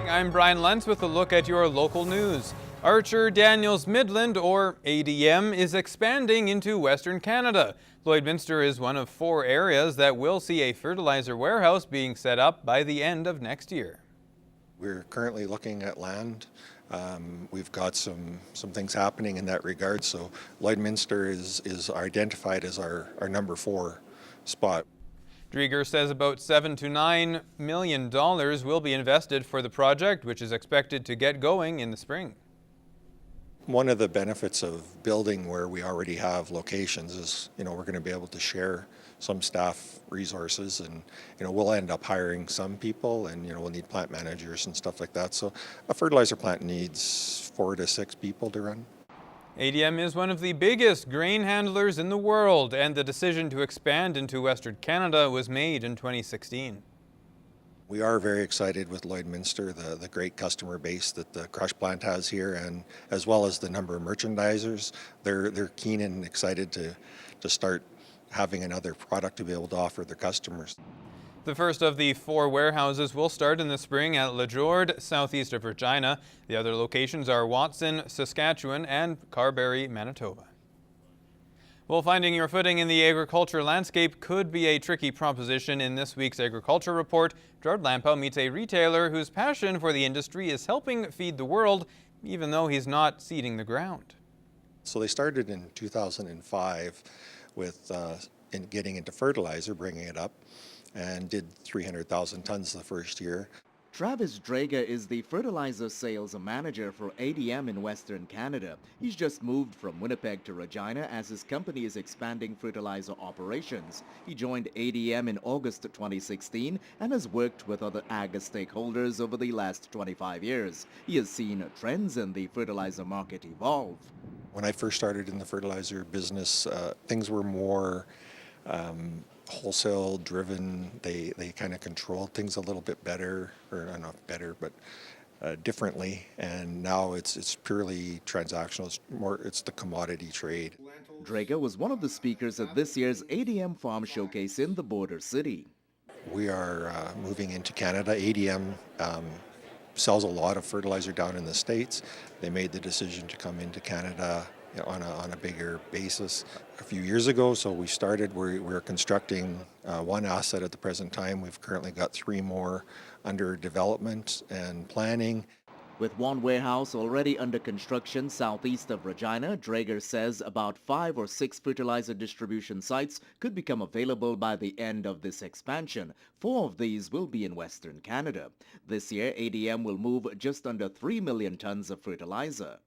I'm Brian Lentz with a look at your local news. Archer Daniels Midland, or ADM, is expanding into Western Canada. Lloydminster is one of 4 areas that will see a fertilizer warehouse being set up by the end of next year. We're currently looking at land. We've got some things happening in that regard, so Lloydminster is identified as our number 4 spot. Drieger says about $7 to $9 million will be invested for the project, which is expected to get going in the spring. One of the benefits of building where we already have locations is, we're going to be able to share some staff resources, and we'll end up hiring some people, and we'll need plant managers and stuff like that. So a fertilizer plant needs 4 to 6 people to run. ADM is one of the biggest grain handlers in the world, and the decision to expand into Western Canada was made in 2016. We are very excited with Lloydminster, the great customer base that the crush plant has here, and as well as the number of merchandisers. They're keen and excited to start having another product to be able to offer their customers. The first of the 4 warehouses will start in the spring at Le Jourde, southeast of Regina. The other locations are Watson, Saskatchewan, and Carberry, Manitoba. Well, finding your footing in the agriculture landscape could be a tricky proposition. In this week's Agriculture Report, Gerard Lampow meets a retailer whose passion for the industry is helping feed the world, even though he's not seeding the ground. So they started in 2005 with getting into fertilizer, bringing it up, and did 300,000 tons the first year. Travis Drager is the fertilizer sales manager for ADM in Western Canada. He's just moved from Winnipeg to Regina as his company is expanding fertilizer operations. He joined ADM in August 2016 and has worked with other ag stakeholders over the last 25 years. He has seen trends in the fertilizer market evolve. When I first started in the fertilizer business, things were more wholesale driven. They kind of controlled things a little bit better, or not better, but differently. And now it's purely transactional. It's the commodity trade. Drager was one of the speakers at this year's ADM Farm Showcase in the border city. We are moving into Canada. ADM sells a lot of fertilizer down in the States. They made the decision to come into Canada on a bigger basis a few years ago. So we started, we're constructing 1 asset at the present time. We've currently got 3 more under development and planning. With 1 warehouse already under construction southeast of Regina, Drager says about 5 or 6 fertilizer distribution sites could become available by the end of this expansion. 4 of these will be in Western Canada. This year, ADM will move just under 3 million tons of fertilizer.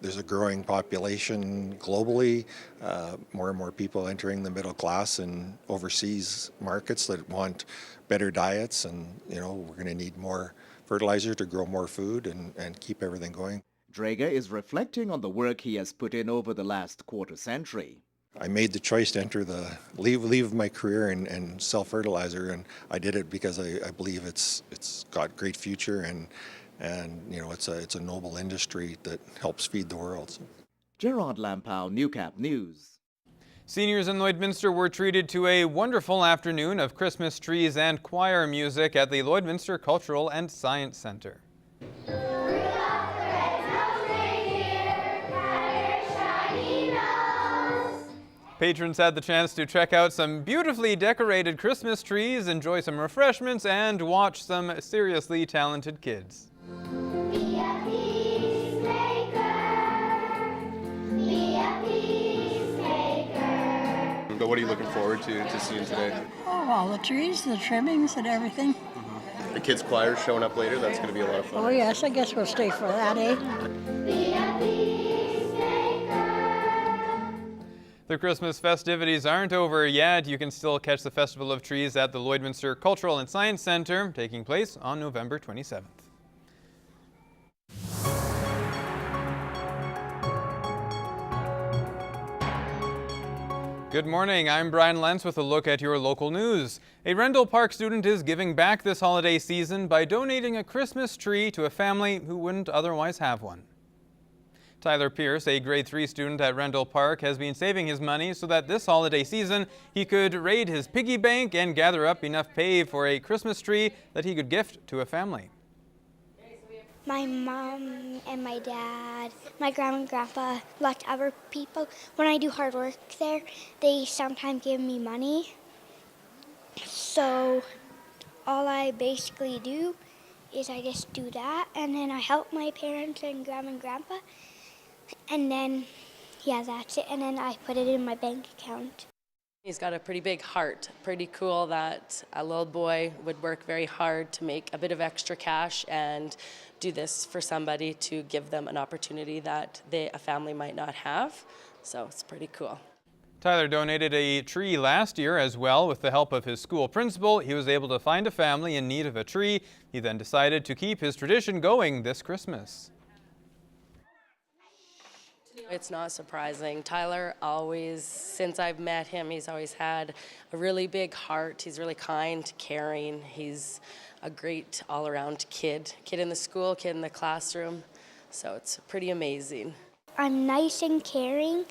There's a growing population globally, more and more people entering the middle class in overseas markets that want better diets, and we're going to need more fertilizer to grow more food and keep everything going. Drager is reflecting on the work he has put in over the last quarter century. I made the choice to leave my career and sell fertilizer, and I did it because I believe it's got great future, and it's a noble industry that helps feed the world. So. Gerard Lampow, Newcap News. Seniors in Lloydminster were treated to a wonderful afternoon of Christmas trees and choir music at the Lloydminster Cultural and Science Centre. Patrons had the chance to check out some beautifully decorated Christmas trees, enjoy some refreshments, and watch some seriously talented kids. Be a peacemaker. Be a peacemaker. But what are you looking forward to seeing today? Oh, all the trees, the trimmings and everything. The kids' choir showing up later, that's going to be a lot of fun. Oh yes, I guess we'll stay for that, eh? Be a peacemaker. The Christmas festivities aren't over yet. You can still catch the Festival of Trees at the Lloydminster Cultural and Science Centre, taking place on November 27th. Good morning, I'm Brian Lentz with a look at your local news. A Rendell Park student is giving back this holiday season by donating a Christmas tree to a family who wouldn't otherwise have one. Tyler Pierce, a grade 3 student at Rendell Park, has been saving his money so that this holiday season he could raid his piggy bank and gather up enough pay for a Christmas tree that he could gift to a family. my mom and my dad, my grandma and grandpa, lots of other people. When I do hard work there, they sometimes give me money. So all I basically do is I just do that, and then I help my parents and grandma and grandpa, and then, yeah, that's it, and then I put it in my bank account. He's got a pretty big heart. Pretty cool that a little boy would work very hard to make a bit of extra cash and do this for somebody to give them an opportunity that a family might not have. So it's pretty cool. Tyler donated a tree last year as well. With the help of his school principal, he was able to find a family in need of a tree. He then decided to keep his tradition going this Christmas. It's not surprising. Tyler always, since I've met him, he's always had a really big heart. He's really kind, caring. He's a great all-around kid in the school, kid in the classroom. So it's pretty amazing. I'm nice and caring,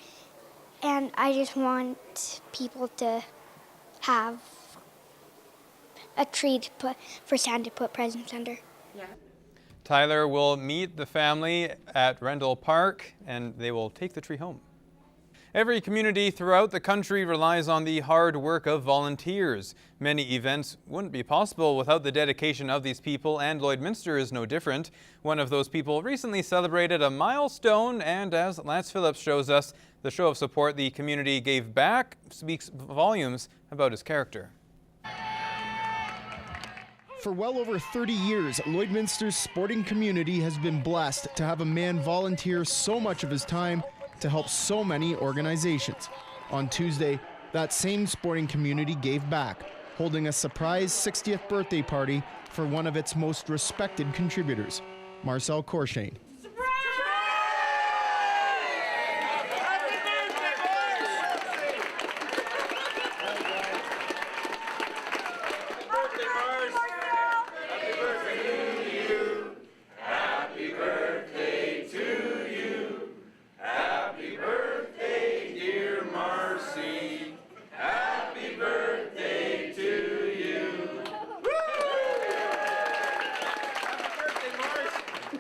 and I just want people to have a tree to put for Santa to put presents under. Yeah. Tyler will meet the family at Rendell Park, and they will take the tree home. Every community throughout the country relies on the hard work of volunteers. Many events wouldn't be possible without the dedication of these people, and Lloydminster is no different. One of those people recently celebrated a milestone, and as Lance Phillips shows us, the show of support the community gave back speaks volumes about his character. For well over 30 years, Lloydminster's sporting community has been blessed to have a man volunteer so much of his time to help so many organizations. On Tuesday, that same sporting community gave back, holding a surprise 60th birthday party for one of its most respected contributors, Marcel Courchain.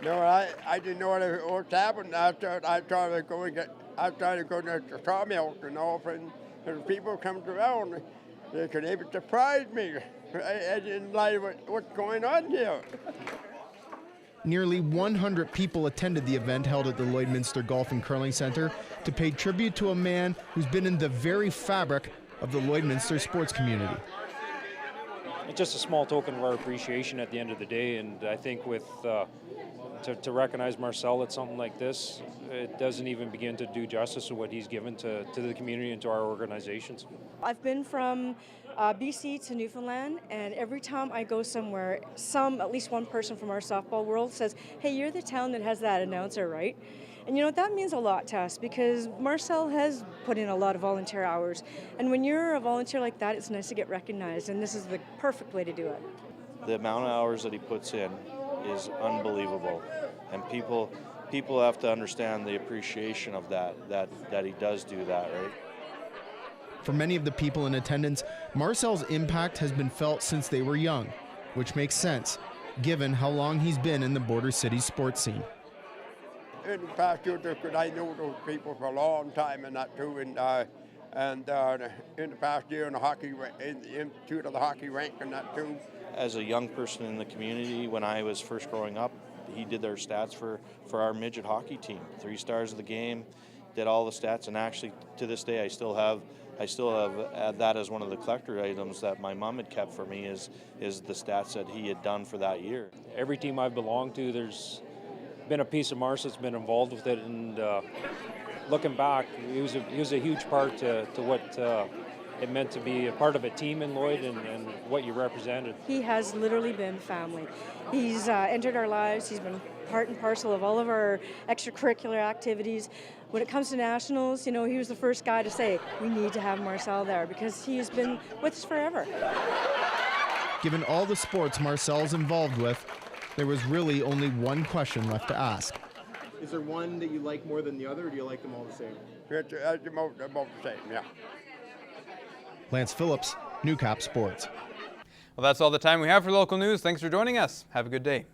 No, I didn't know what happened. I tried to go to the sawmill and all, and people come around. They could even surprise me. I didn't like what's going on here. Nearly 100 people attended the event held at the Lloydminster Golf and Curling Centre to pay tribute to a man who's been in the very fabric of the Lloydminster sports community. It's just a small token of our appreciation at the end of the day, and I think with to recognize Marcel at something like this, it doesn't even begin to do justice to what he's given to the community and to our organizations. I've been from BC to Newfoundland, and every time I go somewhere, at least one person from our softball world says, "Hey, you're the town that has that announcer, right?" And you know, that means a lot to us because Marcel has put in a lot of volunteer hours. And when you're a volunteer like that, it's nice to get recognized, and this is the perfect way to do it. The amount of hours that he puts in is unbelievable. And people have to understand the appreciation of that he does do that, right? For many of the people in attendance, Marcel's impact has been felt since they were young, which makes sense, given how long he's been in the Border City sports scene. In the past year, I know those people for a long time and that too. And in the past year, in the Institute of the Hockey Rank and that too. As a young person in the community, when I was first growing up, he did their stats for our midget hockey team. 3 stars of the game, did all the stats, and actually to this day I still have that as one of the collector items that my mom had kept for me is the stats that he had done for that year. Every team I've belonged to, there's been a piece of Marcel that's been involved with it, and looking back, he was a huge part to what it meant to be a part of a team in Lloyd and what you represented. He has literally been family. He's entered our lives. He's been part and parcel of all of our extracurricular activities. When it comes to nationals, you know, he was the first guy to say, we need to have Marcel there because he's been with us forever. Given all the sports Marcel's involved with, there was really only one question left to ask. Is there one that you like more than the other, or do you like them all the same? It's about the same, yeah. Lance Phillips, Newcap Sports. Well, that's all the time we have for local news. Thanks for joining us. Have a good day.